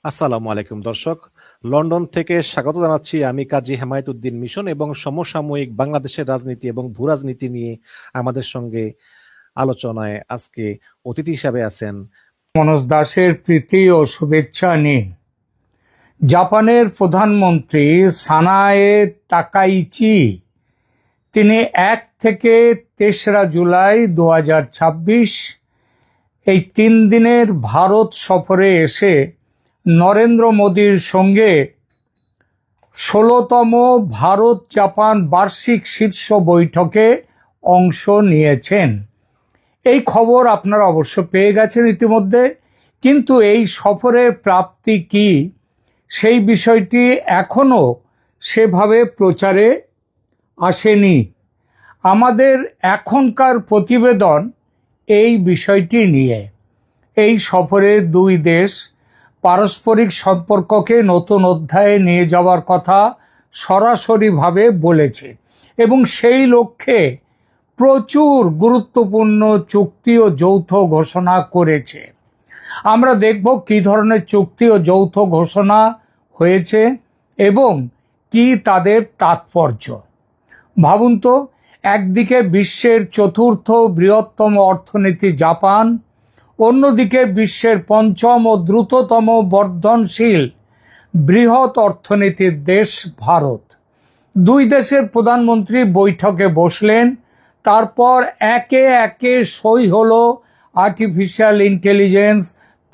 আসসালামু আলাইকুম দর্শক। লন্ডন থেকে স্বাগত জানাচ্ছি আমি কাজী হেমায়েতুদ্দিন মিশন এবং সমসাময়িক বাংলাদেশের রাজনীতি এবং ভূরাজনীতি নিয়ে আমাদের সঙ্গে আলোচনায় আজকে অতিথি হিসাবে আছেন মনোজ দাসের প্রীতি ও শুভেচ্ছা নিন। জাপানের প্রধানমন্ত্রী সানায়ে তাকাইচি তিনি 1 থেকে 3রা জুলাই 2026 এই 3 দিনের ভারত সফরে এসে নরেন্দ্র মোদীর সঙ্গে 16তম ভারত জাপান বার্ষিক শীর্ষ বৈঠকে অংশ নিয়েছেন। এই খবর আপনারা অবশ্য পেয়ে গেছেন ইতিমধ্যে, কিন্তু এই সফরের প্রাপ্তি কি সেই বিষয়টি এখনো সেভাবে প্রচারে আসেনি। আমাদের এখনকার প্রতিবেদন এই বিষয়টি নিয়ে। এই সফরে দুই দেশ পারস্পরিক সম্পর্ককে নতুন অধ্যায়ে নিয়ে যাওয়ার কথা সরাসরিভাবে বলেছে এবং সেই লক্ষ্যে প্রচুর গুরুত্বপূর্ণ চুক্তি ও যৌথ ঘোষণা করেছে। আমরা দেখব কি ধরনের চুক্তি ও যৌথ ঘোষণা হয়েছে এবং কি তাদের তাৎপর্য। ভাবুন তো, একদিকে বিশ্বের চতুর্থ বৃহত্তম অর্থনীতি জাপান, অন্যদিকে বিশ্বের পঞ্চম ও দ্রুততম বর্ধনশীল বৃহৎ অর্থনীতির দেশ ভারত। দুই দেশের প্রধানমন্ত্রী বৈঠকে বসলেন, তারপর একে একে সই হলো আর্টিফিশিয়াল ইন্টেলিজেন্স,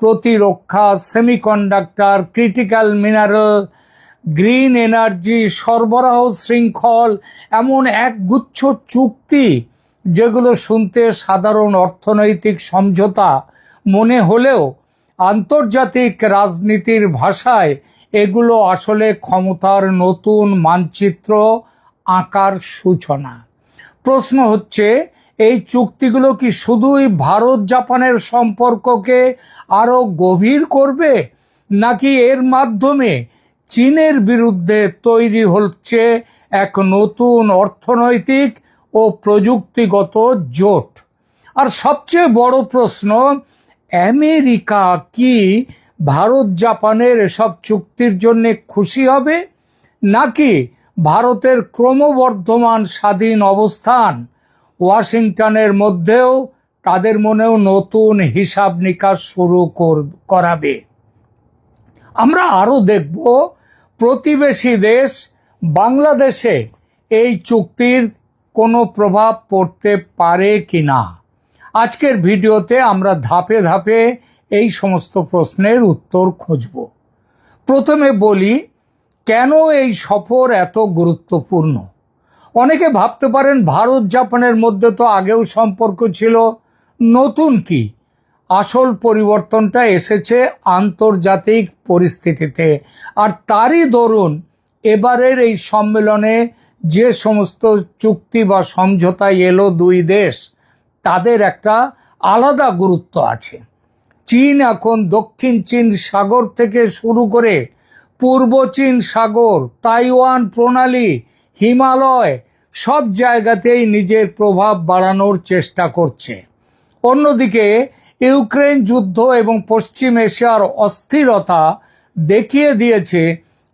প্রতিরক্ষা, semiconductor, critical mineral, green energy, সরবরাহ শৃঙ্খল, এমন একগুচ্ছ চুক্তি যেগুলো শুনতে সাধারণ অর্থনৈতিক সমঝোতা মনে হলেও আন্তর্জাতিক রাজনীতির ভাষায় এগুলো আসলে ক্ষমতার নতুন মানচিত্র আঁকার সূচনা। প্রশ্ন হচ্ছে, এই চুক্তিগুলো কি শুধুই ভারত জাপানের সম্পর্ককে আরো গভীর করবে, নাকি এর মাধ্যমে চীনের বিরুদ্ধে তৈরি হচ্ছে এক নতুন অর্থনৈতিক ও প্রযুক্তিগত জোট? আর সবচেয়ে বড় প্রশ্ন, আমেরিকা কি ভারত জাপানের এসব চুক্তির জন্য খুশি হবে, নাকি ভারতের ক্রমবর্ধমান স্বাধীন অবস্থান ওয়াশিংটনের মধ্যেও তাদের মনেও নতুন হিসাব নিকাশ শুরু করাবে? আমরা আরো দেখব প্রতিবেশী দেশ বাংলাদেশে এই চুক্তির কোনো প্রভাব পড়তে পারে কিনা। আজকের ভিডিওতে আমরা ধাপে ধাপে এই সমস্ত প্রশ্নের উত্তর খুঁজব। প্রথমে বলি, কেন এই সফর এত গুরুত্বপূর্ণ? অনেকে ভাবতে পারেন ভারত জাপানের মধ্যে তো আগেও সম্পর্ক ছিল, নতুন কি? আসল পরিবর্তনটা এসেছে আন্তর্জাতিক পরিস্থিতিতে, আর তারই দরুন এবারের এই সম্মেলনে যে সমস্ত চুক্তি বা সমঝোতা এলো দুই দেশ, তাদের একটা আলাদা গুরুত্ব আছে। চীন এখন দক্ষিণ চীন সাগর থেকে শুরু করে পূর্ব চীন সাগর, তাইওয়ান প্রণালী, হিমালয়, সব জায়গাতেই নিজের প্রভাব বাড়ানোর চেষ্টা করছে। অন্যদিকে ইউক্রেন যুদ্ধ এবং পশ্চিম এশিয়ার অস্থিরতা দেখিয়ে দিয়েছে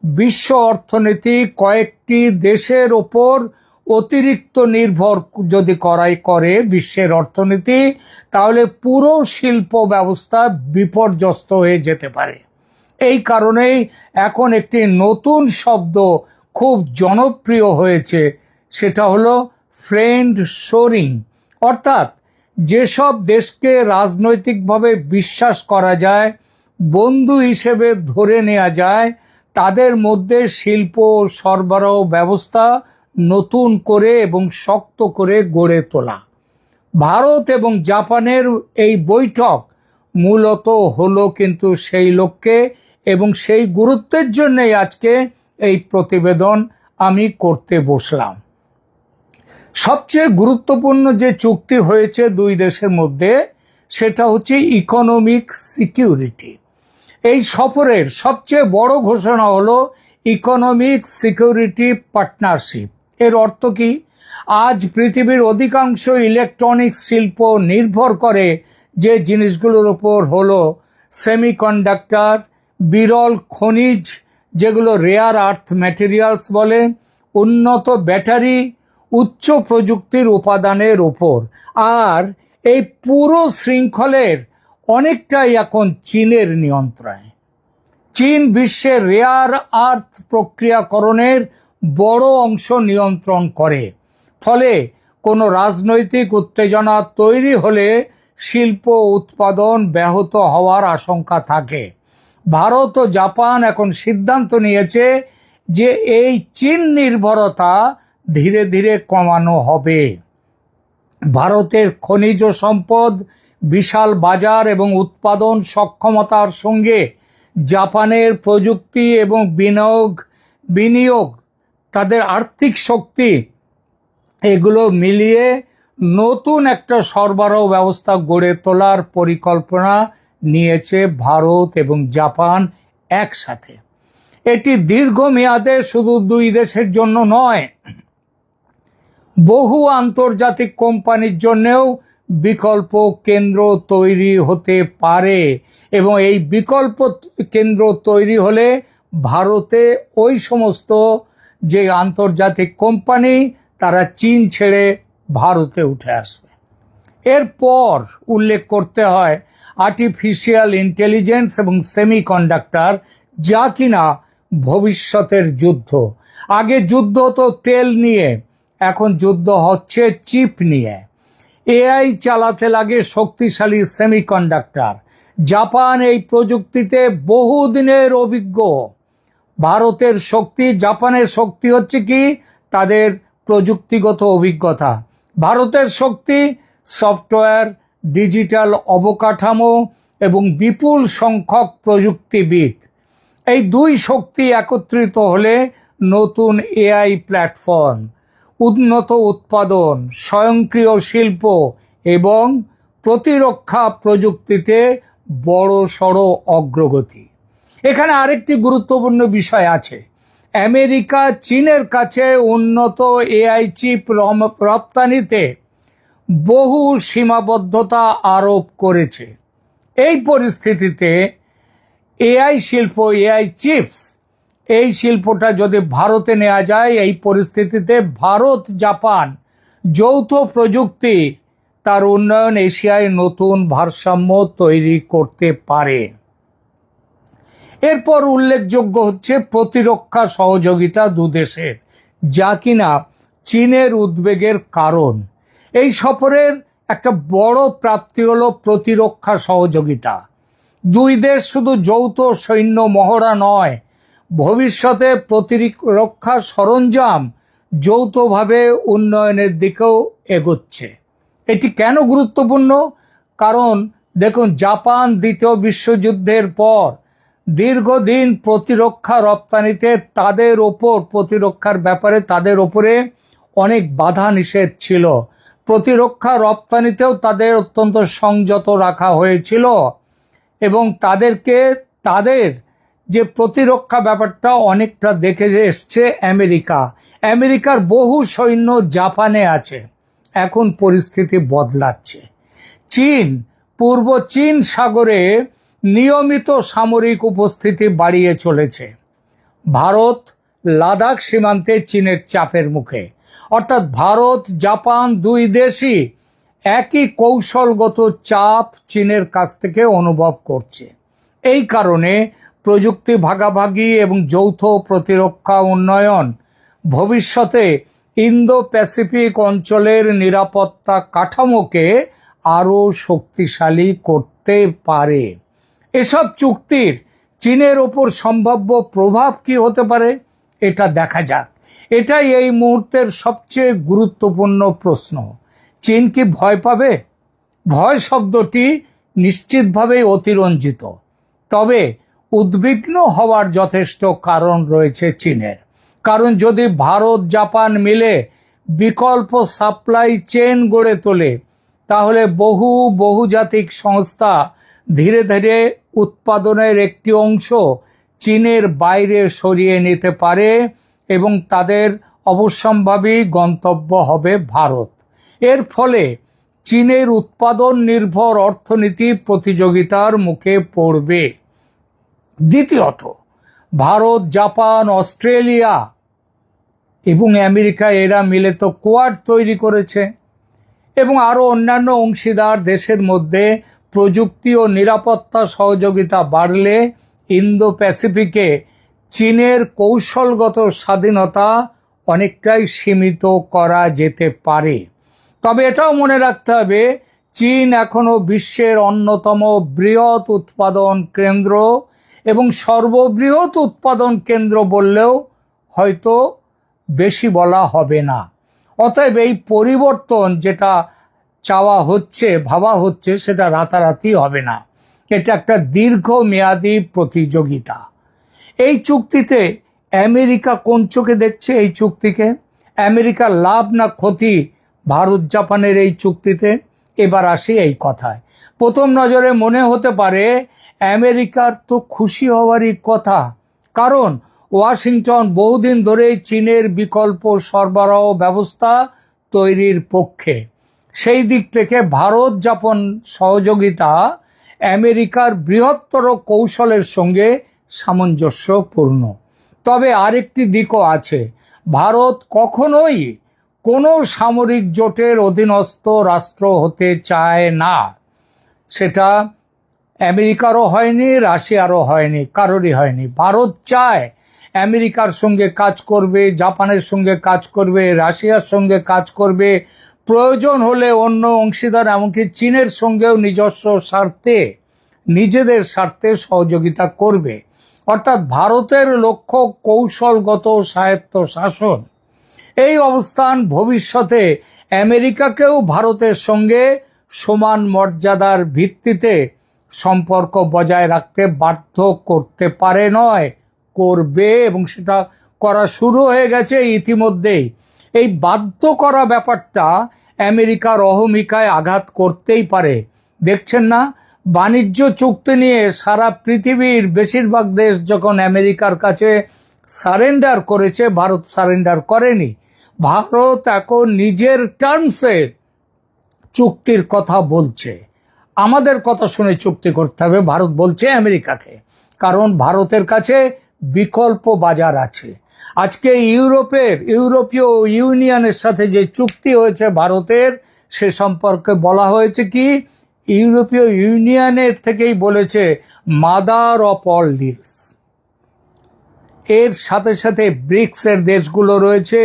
বিশ্ব অর্থনীতি কয়েকটি দেশের ওপর অতিরিক্ত নির্ভর যদি করে বিশ্বের অর্থনীতি, তাহলে পুরো শিল্প ব্যবস্থা বিপর্যস্ত হয়ে যেতে পারে। এই কারণেই এখন একটি নতুন শব্দ খুব জনপ্রিয় হয়েছে, সেটা হলো ফ্রেন্ড শোরিং। অর্থাৎ যেসব দেশকে রাজনৈতিকভাবে বিশ্বাস করা যায়, বন্ধু হিসেবে ধরে নেওয়া যায়, তাদের মধ্যে শিল্প সরবরাহ ব্যবস্থা নতুন করে এবং শক্ত করে গড়ে তোলা। ভারত এবং জাপানের এই বৈঠক মূলত হলো কিন্তু সেই লক্ষ্যে, এবং সেই গুরুত্বের জন্যই আজকে এই প্রতিবেদন আমি করতে বসলাম। সবচেয়ে গুরুত্বপূর্ণ যে চুক্তি হয়েছে দুই দেশের মধ্যে, সেটা হচ্ছে ইকোনমিক সিকিউরিটি। এই সফরের সবচেয়ে বড় ঘোষণা হলো ইকোনমিক সিকিউরিটি পার্টনারশিপ। এর অর্থ কি? আজ পৃথিবীর অধিকাংশ ইলেকট্রনিক্স শিল্প নির্ভর করে যে জিনিসগুলোর উপর, হলো সেমিকন্ডাক্টর, বিরল খনিজ যেগুলো রেয়ার আর্থ ম্যাটেরিয়ালস বলে, উন্নত ব্যাটারি, উচ্চ প্রযুক্তির উপাদানের উপর। আর এই পুরো শৃঙ্খলের অনেকটাই এখন চীনের নিয়ন্ত্রণে। চীন বিশ্বের রেয়ার আর্থ প্রক্রিয়াকরণের বড় অংশ নিয়ন্ত্রণ করে। ফলে কোনো রাজনৈতিক উত্তেজনা তৈরি হলে শিল্প উৎপাদন ব্যাহত হওয়ার আশঙ্কা থাকে। ভারত ও জাপান এখন সিদ্ধান্ত নিয়েছে যে এই চীন নির্ভরতা ধীরে ধীরে কমানো হবে। ভারতের খনিজ সম্পদ, বিশাল বাজার এবং উৎপাদন সক্ষমতার সঙ্গে জাপানের প্রযুক্তি এবং বিনিয়োগ, তাদের আর্থিক শক্তি, এগুলো মিলিয়ে নতুন একটা সরবরাহ ব্যবস্থা গড়ে তোলার পরিকল্পনা নিয়েছে ভারত এবং জাপান একসাথে। এটি দীর্ঘমেয়াদে শুধু দুই দেশের জন্য নয়, বহু আন্তর্জাতিক কোম্পানির জন্যও বিকল্প কেন্দ্র তৈরি হতে পারে। এবং এই বিকল্প কেন্দ্র তৈরি হলে ভারতে ওই সমস্ত যে আন্তর্জাতিক কোম্পানি তারা চীন ছেড়ে ভারতে উঠে আসবে। এরপর উল্লেখ করতে হয় আর্টিফিশিয়াল ইন্টেলিজেন্স এবং সেমিকন্ডাক্টর, যা কিনা ভবিষ্যতের যুদ্ধ। আগে যুদ্ধ হতো তেল নিয়ে, এখন যুদ্ধ হচ্ছে চিপ নিয়ে। এআই চালাতে লাগে শক্তিশালী সেমিকন্ডাক্টর। জাপান এই প্রযুক্তিতে বহুদিনের অভিজ্ঞ। ভারতের শক্তি, জাপানের শক্তি হচ্ছে কি তাদের প্রযুক্তিগত অভিজ্ঞতা। ভারতের শক্তি সফটওয়্যার, ডিজিটাল অবকাঠামো এবং বিপুল সংখ্যক প্রযুক্তিবিদ। এই দুই শক্তি একত্রিত হলে নতুন এআই প্ল্যাটফর্ম, উন্নত উৎপাদন, স্বয়ংক্রিয় শিল্প এবং প্রতিরক্ষা প্রযুক্তিতে বড়সড় অগ্রগতি। এখানে আরেকটি গুরুত্বপূর্ণ বিষয় আছে। আমেরিকা চীনের কাছে উন্নত এআই চিপ রপ্তানিতে বহু সীমাবদ্ধতা আরোপ করেছে। এই পরিস্থিতিতে এআই শিল্প, এআই চিপস, এই শিল্পটা যদি ভারতে নেওয়া যায়, এই পরিস্থিতিতে ভারত জাপান যৌথ প্রযুক্তি তার উন্নয়ন এশিয়ায় নতুন ভারসাম্য তৈরি করতে পারে। এরপর উল্লেখযোগ্য হচ্ছে প্রতিরক্ষা সহযোগিতা দুদেশের, যা কিনা চীনের উদ্বেগের কারণ। এই সফরের একটা বড় প্রাপ্তি হলো প্রতিরক্ষা সহযোগিতা। দুই দেশ শুধু যৌথ সৈন্য মহড়া নয়, ভবিষ্যতে প্রতিরক্ষা সরঞ্জাম যৌথভাবে উন্নয়নের দিকেও এগোচ্ছে। এটি কেন গুরুত্বপূর্ণ? কারণ দেখুন, জাপান দ্বিতীয় বিশ্বযুদ্ধের পর দীর্ঘদিন প্রতিরক্ষা রপ্তানিতে তাদের ওপর, প্রতিরক্ষার ব্যাপারে তাদের ওপরে অনেক বাধা নিষেধ ছিল। প্রতিরক্ষা রপ্তানিতেও তাদের অত্যন্ত সংযত রাখা হয়েছিল এবং তাদেরকে তাদের যে প্রতিরক্ষা ব্যাপারটা অনেকটা দেখে এসছে আমেরিকা। আমেরিকার বহু সৈন্য জাপানে আছে। এখন পরিস্থিতি বদলাচ্ছে। চীন পূর্ব চীন সাগরে নিয়মিত সামরিক উপস্থিতি বাড়িয়ে চলেছে। ভারত লাদাখ সীমান্তে চীনের চাপের মুখে। অর্থাৎ ভারত জাপান দুই দেশই একই কৌশলগত চাপ চীনের কাছ থেকে অনুভব করছে। এই কারণে প্রযুক্তি ভাগাভাগি এবং যৌথ প্রতিরক্ষা উন্নয়ন ভবিষ্যতে ইন্দো প্যাসিফিক অঞ্চলের নিরাপত্তা কাঠামোকে আরও শক্তিশালী করতে পারে। এসব চুক্তির চীনের ওপর সম্ভাব্য প্রভাব কি হতে পারে এটা দেখা যাক। এটাই এই মুহূর্তের সবচেয়ে গুরুত্বপূর্ণ প্রশ্ন। চীন কি ভয় পাবে? ভয় শব্দটি নিশ্চিতভাবেই অতিরঞ্জিত, তবে উদ্বিগ্ন হওয়ার যথেষ্ট কারণ রয়েছে চীনের। কারণ যদি ভারত জাপান মিলে বিকল্প সাপ্লাই চেইন গড়ে তোলে, তাহলে বহুজাতিক সংস্থা ধীরে ধীরে উৎপাদনের একটি অংশ চীনের বাইরে সরিয়ে নিতে পারে এবং তাদের অবশ্যম্ভাবী গন্তব্য হবে ভারত। এর ফলে চীনের উৎপাদন নির্ভর অর্থনীতি প্রতিযোগিতার মুখে পড়বে। দ্বিতীয়ত, ভারত, জাপান, অস্ট্রেলিয়া এবং আমেরিকা এরা মিলে তো কোয়াড তৈরি করেছে, এবং আরও অন্যান্য অংশীদার দেশের মধ্যে প্রযুক্তি ও নিরাপত্তা সহযোগিতা বাড়লে ইন্দো প্যাসিফিকে চীনের কৌশলগত স্বাধীনতা অনেকটাই সীমিত করা যেতে পারে। তবে এটাও মনে রাখতে হবে, চীন এখনও বিশ্বের অন্যতম বৃহৎ উৎপাদন কেন্দ্র এবং সর্ববৃহৎ উৎপাদন কেন্দ্র বললেও হয়তো বেশি বলা হবে না। অতএব এই পরিবর্তন যেটা চাওয়া হচ্ছে, ভাবা হচ্ছে, সেটা রাতারাতি হবে না। এটা একটা দীর্ঘমেয়াদী প্রতিযোগিতা। এই চুক্তিতে আমেরিকা কোন চোখে দেখছে? এই চুক্তিকে আমেরিকার লাভ না ক্ষতি ভারত জাপানের এই চুক্তিতে? এবার আসি এই কথায়। প্রথম নজরে মনে হতে পারে আমেরিকার তো খুশি হওয়ারই কথা, কারণ ওয়াশিংটন বহুদিন ধরে চীনের বিকল্প সরবরাহ ব্যবস্থা তৈরির পক্ষে। সেই দিক থেকে ভারত জাপান সহযোগিতা আমেরিকার বৃহত্তর কৌশলের সঙ্গে সামঞ্জস্যপূর্ণ। তবে আরেকটি দিকও আছে, ভারত কখনোই কোনো সামরিক জোটের অধীনস্থ রাষ্ট্র হতে চায় না। সেটা আমেরিকারও হয়নি, রাশিয়ারও হয়নি, কারোরই হয়নি। ভারত চায় আমেরিকার সঙ্গে কাজ করবে, জাপানের সঙ্গে কাজ করবে, রাশিয়ার সঙ্গে কাজ করবে, প্রয়োজন হলে অন্য অংশীদার এমনকি চীনের সঙ্গেও নিজস্ব স্বার্থে, নিজেদের স্বার্থে সহযোগিতা করবে। অর্থাৎ ভারতের লক্ষ্য কৌশলগত স্বায়ত্ত শাসন। এই অবস্থান ভবিষ্যতে আমেরিকাকেও ভারতের সঙ্গে সমান মর্যাদার ভিত্তিতে সম্পর্ক বজায় রাখতে বাধ্য করতে পারে নয়, করবে, এবং সেটা করা শুরু হয়ে গেছে ইতিমধ্যেই। এই বাধ্য করা ব্যাপারটা আমেরিকার অহমিকায় আঘাত করতেই পারে। দেখছেন না, বাণিজ্য চুক্তি নিয়ে সারা পৃথিবীর বেশিরভাগ দেশ যখন আমেরিকার কাছে সারেন্ডার করেছে, ভারত সারেন্ডার করেনি। ভারত এখন নিজের টার্মসে চুক্তির কথা বলছে। আমাদের কথা শুনে চুক্তি করতে হবে, ভারত বলছে আমেরিকাকে, কারণ ভারতের কাছে বিকল্প বাজার আছে। আজকে ইউরোপীয় ইউনিয়নের সাথে যে চুক্তি হয়েছে ভারতের, সে সম্পর্কে বলা হয়েছে কি, ইউরোপীয় ইউনিয়নের থেকেই বলেছে মাদার অফ অল ডিলস। এর সাথে সাথে ব্রিক্সের দেশগুলো রয়েছে,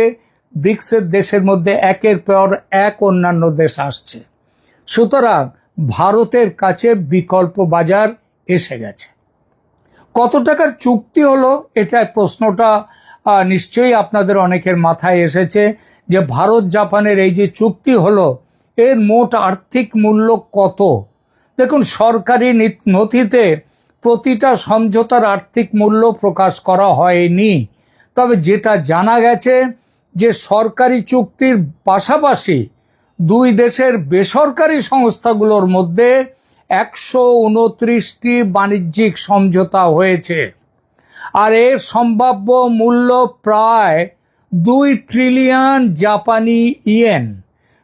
ব্রিক্সের দেশের মধ্যে একের পর এক অন্যান্য দেশ আসছে। সুতরাং ভারতের কাছে বিকল্প বাজার এসে গেছে। কত টাকার চুক্তি হলো, এটা প্রশ্নটা নিশ্চয়ই আপনাদের অনেকের মাথায় এসেছে, যে ভারত জাপানের এই যে চুক্তি হলো, এর মোট আর্থিক মূল্য কত? দেখুন, সরকারি নথিতে প্রতিটা সমঝোতার আর্থিক মূল্য প্রকাশ করা হয়নি। তবে যেটা জানা গেছে, যে সরকারি চুক্তির পাশাপাশি দুই দেশের বেসরকারি সংস্থাগুলোর মধ্যে 129টি বাণিজ্যিক সমঝোতা হয়েছে, আর এর সম্ভাব্য মূল্য প্রায় 2 ট্রিলিয়ন জাপানি ইয়েন।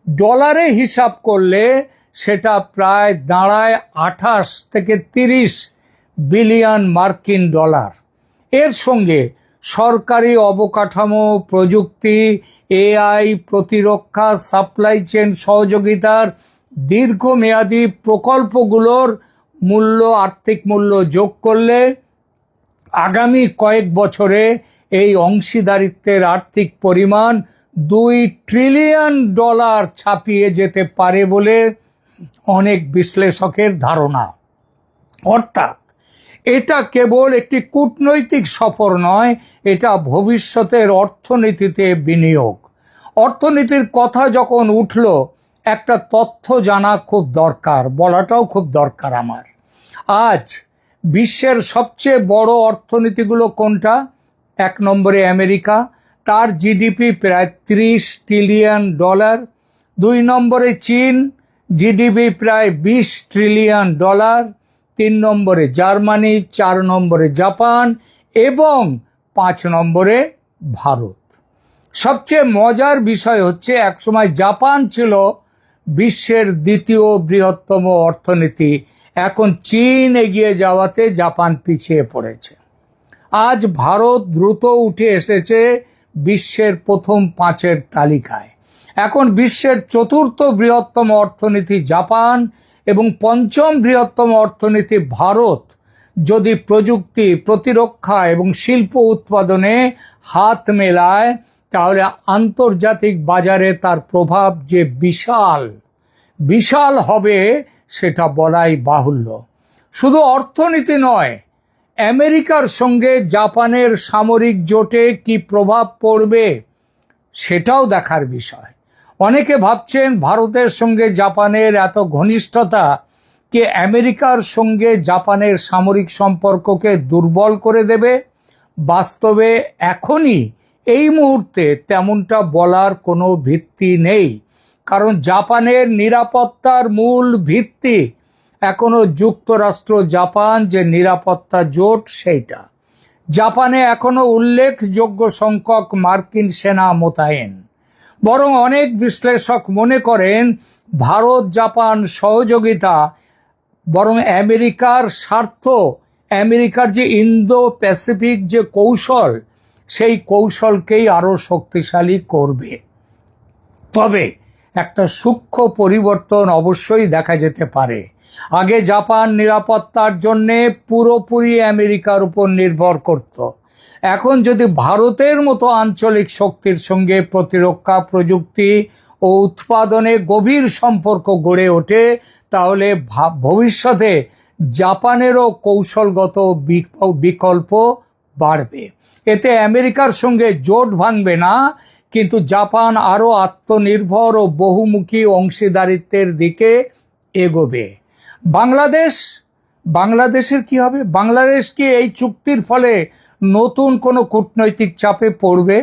ডলারে হিসাব করলে সেটা প্রায় দাঁড়ায় 28 থেকে 30 বিলিয়ন মার্কিন ডলার। এর সঙ্গে সরকারি অবকাঠামো, প্রযুক্তি, এআই, প্রতিরক্ষা, সাপ্লাই চেইন সহযোগিতার দীর্ঘমেয়াদী প্রকল্পগুলোর মূল্য, আর্থিক মূল্য যোগ করলে আগামী কয়েক বছরে এই অংশীদারিত্বের আর্থিক পরিমাণ 2 ট্রিলিয়ন ডলার ছাপিয়ে যেতে পারে বলে অনেক বিশ্লেষকের ধারণা। অর্থাৎ এটা কেবল একটি কূটনৈতিক সফর নয়, এটা ভবিষ্যতের অর্থনীতিতে বিনিয়োগ। অর্থনীতির কথা যখন উঠল, একটা তথ্য জানা খুব দরকার, বলাটাও খুব দরকার আমার। আজ বিশ্বের সবচেয়ে বড় অর্থনীতিগুলো কোনটা? 1 নম্বরে আমেরিকা, তার জিডিপি প্রায় 30 ট্রিলিয়ন ডলার। 2 নম্বরে চীন, জিডিপি প্রায় 20 ট্রিলিয়ন ডলার। 3 নম্বরে জার্মানি, 4 নম্বরে জাপান এবং 5 নম্বরে ভারত। সবচেয়ে মজার বিষয় হচ্ছে, একসময় জাপান ছিল বিশ্বের দ্বিতীয় বৃহত্তম অর্থনীতি, এখন চীন এগিয়ে যাওয়াতে জাপান পিছিয়ে পড়েছে। আজ ভারত দ্রুত উঠে এসেছে বিশ্বের প্রথম 5-এর তালিকায়। এখন বিশ্বের 4র্থ বৃহত্তম অর্থনীতি জাপান এবং 5ম বৃহত্তম অর্থনীতি ভারত যদি প্রযুক্তি, প্রতিরক্ষা এবং শিল্প উৎপাদনে হাত মেলায়, তাহলে আন্তর্জাতিক বাজারে তার প্রভাব যে বিশাল হবে সেটা বলাই বাহুল্য। শুধু অর্থনীতি নয়, আমেরিকার সঙ্গে জাপানের সামরিক জোটে কি প্রভাব পড়বে সেটাও দেখার বিষয়। অনেকে ভাবছেন ভারতের সঙ্গে জাপানের এত ঘনিষ্ঠতা কি আমেরিকার সঙ্গে জাপানের সামরিক সম্পর্ককে দুর্বল করে দেবে। বাস্তবে এখনই এই মুহূর্তে তেমনটা বলার কোনো ভিত্তি নেই, কারণ জাপানের নিরাপত্তার মূল ভিত্তি এখনো যুক্তরাষ্ট্র জাপান যে নিরাপত্তা জোট সেইটা। জাপানে এখনো উল্লেখযোগ্য সংখ্যক মার্কিন সেনা মোতায়েন। বরং অনেক বিশ্লেষক মনে করেন ভারত জাপান সহযোগিতা বরং আমেরিকার স্বার্থ, আমেরিকার যে ইন্দো প্যাসিফিক যে কৌশল, সেই কৌশলকেই আরো শক্তিশালী করবে। তবে একটা সূক্ষ্ম পরিবর্তন অবশ্যই দেখা যেতে পারে। আগে জাপান নিরাপত্তার জন্য পুরোপুরি আমেরিকার উপর নির্ভর করত। এখন যদি ভারতের মতো আঞ্চলিক শক্তির সঙ্গে প্রতিরক্ষা, প্রযুক্তি ও উৎপাদনে গভীর সম্পর্ক গড়ে ওঠে, তাহলে ভবিষ্যতে জাপানেরও কৌশলগত বিকল্প বাড়বে। এতে আমেরিকার সঙ্গে জোট ভাঙবে না, কিন্তু জাপান আরও আত্মনির্ভর ও বহুমুখী অংশীদারিত্বের দিকে এগোবে। বাংলাদেশের কি হবে? বাংলাদেশ কি এই চুক্তির ফলে নতুন কোনো কূটনৈতিক চাপে পড়বে?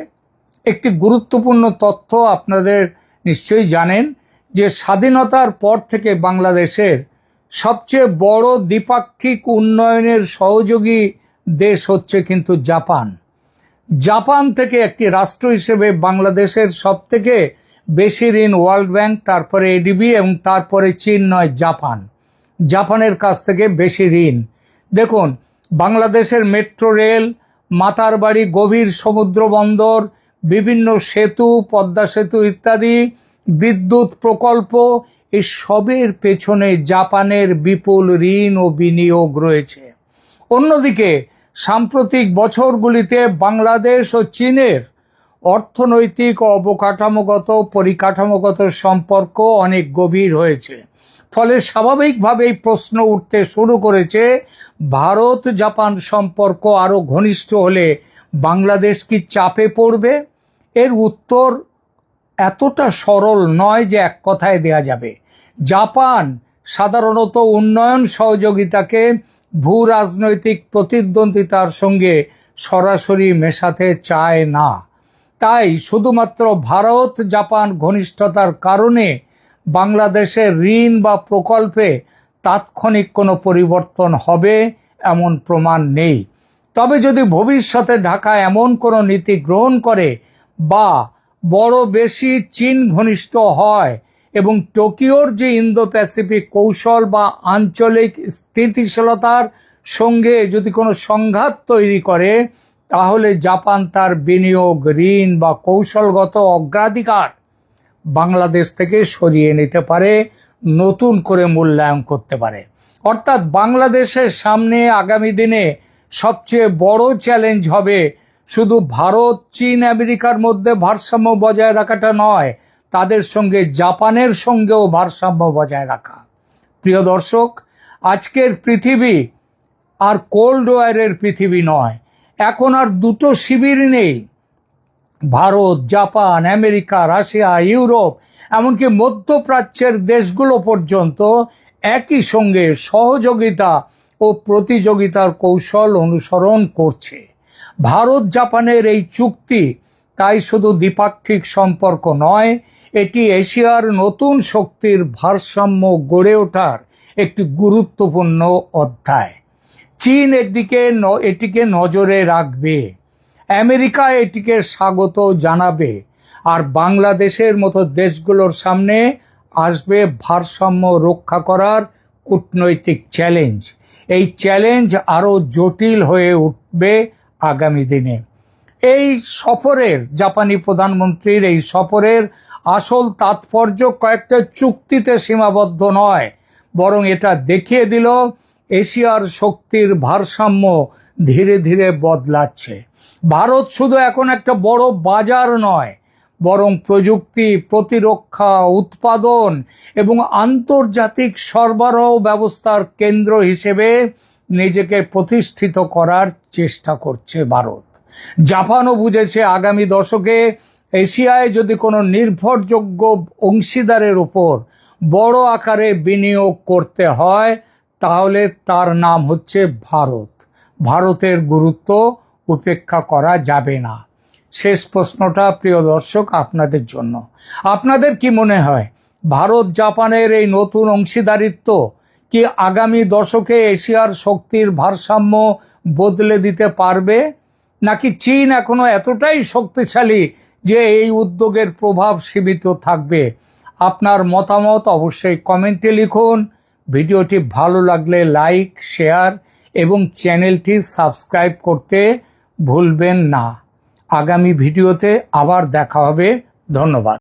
একটি গুরুত্বপূর্ণ তথ্য আপনাদের নিশ্চয়ই জানেন যে স্বাধীনতার পর থেকে বাংলাদেশের সবচেয়ে বড় দ্বিপাক্ষিক উন্নয়নের সহযোগী দেশ হচ্ছে কিন্তু জাপান। জাপান থেকে একটি রাষ্ট্র হিসেবে বাংলাদেশের সবথেকে বেশি ঋণ ওয়ার্ল্ড ব্যাংক, তারপরে এডিবি এবং তারপরে চীন নয় জাপান। জাপানের কাছ থেকে বেশি ঋণ। দেখুন, বাংলাদেশের মেট্রো রেল, মাতারবাড়ি গভীর সমুদ্র বন্দর, বিভিন্ন সেতু, পদ্মা সেতু ইত্যাদি, বিদ্যুৎ প্রকল্প, এই সবের পেছনে জাপানের বিপুল ঋণ ও বিনিয়োগ রয়েছে। অন্যদিকে সাম্প্রতিক বছরগুলিতে বাংলাদেশ ও চীনের অর্থনৈতিক ও অবকাঠামোগত পরিকাঠামোগত সম্পর্ক অনেক গভীর হয়েছে। ফলে স্বাভাবিকভাবেই প্রশ্ন উঠতে শুরু করেছে, ভারত জাপান সম্পর্ক আরো ঘনিষ্ঠ হলে বাংলাদেশ কি চাপে পড়বে? এর উত্তর এতটা সরল নয় যে এক কথায় দেয়া যাবে। জাপান সাধারণত উন্নয়ন সহযোগিতাকে ভূ রাজনৈতিক প্রতিদ্বন্দ্বিতার সঙ্গে সরাসরি মেশাতে চায় না। তাই শুধুমাত্র ভারত জাপান ঘনিষ্ঠতার কারণে বাংলাদেশের ঋণ বা প্রকল্পে তাৎক্ষণিক কোনো পরিবর্তন হবে এমন প্রমাণ নেই। তবে যদি ভবিষ্যতে ঢাকা এমন কোনো নীতি গ্রহণ করে বা বড় বেশি চীন ঘনিষ্ঠ হয় এবং টোকিওর যে ইন্দো প্যাসিফিক কৌশল বা আঞ্চলিক স্থিতিশীলতার সঙ্গে যদি কোনো সংঘাত তৈরি করে, তাহলে জাপান তার বিনিয়োগ, ঋণ বা কৌশলগত অগ্রাধিকার বাংলাদেশ থেকে সরিয়ে নিতে পারে, নতুন করে মূল্যায়ন করতে পারে। অর্থাৎ বাংলাদেশের সামনে আগামী দিনে সবচেয়ে বড় চ্যালেঞ্জ হবে শুধু ভারত, চীন, আমেরিকার মধ্যে ভারসাম্য বজায় রাখাটা নয়, তাদের সঙ্গে জাপানের সঙ্গেও ভারসাম্য বজায় রাখা। প্রিয় দর্শক, আজকের পৃথিবী আর কোল্ড ওয়ারের পৃথিবী নয়। এখন আর দুটো শিবির নেই। Bharat, Japan, America, Russia, Europe, এমনকি মধ্যপ্রাচ্যের দেশগুলো পর্যন্ত একই সঙ্গে সহযোগিতা ও প্রতিযোগিতার কৌশল অনুসরণ করছে। ভারত জাপানের এই চুক্তি তাই শুধু দ্বিপাক্ষিক সম্পর্ক নয়, এটি এশিয়ার নতুন শক্তির ভারসাম্য গড়ে ওঠার একটি গুরুত্বপূর্ণ অধ্যায়। চীন এটিকে নজরে রাখবে, আমেরিকা এটিকে স্বাগত জানাবে, আর বাংলাদেশের মতো দেশগুলোর সামনে আসবে ভারসাম্য রক্ষা করার কূটনৈতিক চ্যালেঞ্জ। এই চ্যালেঞ্জ আরও জটিল হয়ে উঠবে আগামী দিনে। এই সফরের, জাপানি প্রধানমন্ত্রীর এই সফরের আসল তাৎপর্য কয়েকটা চুক্তিতে সীমাবদ্ধ নয়, বরং এটা দেখিয়ে দিল এশিয়ার শক্তির ভারসাম্য ধীরে ধীরে বদলাচ্ছে। ভারত শুধু এখন একটা বড় বাজার নয়, বরং প্রযুক্তি, প্রতিরক্ষা, উৎপাদন এবং আন্তর্জাতিক সরবরাহ ব্যবস্থার কেন্দ্র হিসেবে নিজেকে প্রতিষ্ঠিত করার চেষ্টা করছে ভারত। জাপানও বুঝেছে আগামী দশকে এশিয়ায় যদি কোনো নির্ভরযোগ্য অংশীদারের উপর বড় আকারে বিনিয়োগ করতে হয়, তাহলে তার নাম হচ্ছে ভারত। ভারতের গুরুত্ব উপেক্ষা করা যাবে না। শেষ প্রশ্নটা প্রিয় দর্শক আপনাদের জন্য, আপনাদের কি মনে হয় ভারত জাপানের এই নতুন অংশীদারিত্ব কি আগামী দশকে এশিয়ার শক্তির ভারসাম্য বদলে দিতে পারবে, নাকি চীন এখনো এতটাই শক্তিশালী যে এই উদ্যোগের প্রভাব সীমিত থাকবে? আপনার মতামত অবশ্যই কমেন্টে লিখুন। ভিডিওটি ভালো লাগলে লাইক, শেয়ার এবং চ্যানেলটি সাবস্ক্রাইব করতে ভুলবেন না। আগামী ভিডিওতে আবার দেখা হবে। ধন্যবাদ।